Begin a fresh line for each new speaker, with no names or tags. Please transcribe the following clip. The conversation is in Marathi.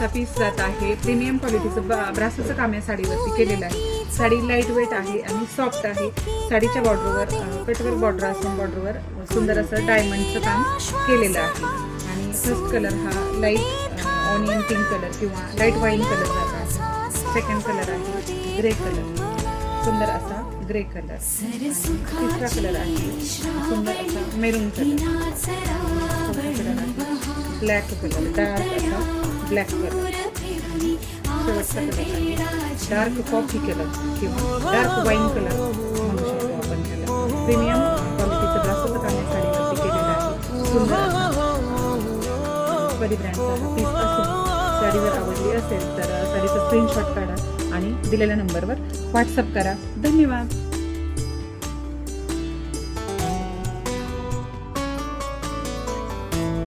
ब्रँडचा पीस जात आहे. प्रीमियम क्वालिटीचं ब्रासोचं काम या साडीवरती केलेलं आहे. साडी लाईट वेट आहे आणि सॉफ्ट आहे. साडीच्या बॉर्डरवर कटवर्क बॉर्डर असून बॉर्डरवर सुंदर असं डायमंडचं काम केलेलं आहे. आणि फर्स्ट कलर हा लाईट ऑनियन पिंक कलर किंवा लाईट वाईन कलर जात आहे. सेकंड कलर आहे ग्रे कलर, सुंदर असा ग्रे कलर. तिसरा कलर आहे सुंदर असा maroon colour. Black colour, dark असा ब्लॅक कलर. शेवटचा कलर आहे डार्क कॉफी कलर किंवा डार्क वाईन कलर म्हणू शकतो आपण त्याला. प्रीमियम क्वालिटीचं ब्रासोचं काम या साडीवरती केलेलं आहे. सुंदर असा परी ब्रँडचा हा पीस असून साडीवर आवडली असेल तर साडीचा स्क्रीनशॉट काढा आणि दिलेल्या नंबरवर व्हॉट्सअप करा. धन्यवाद.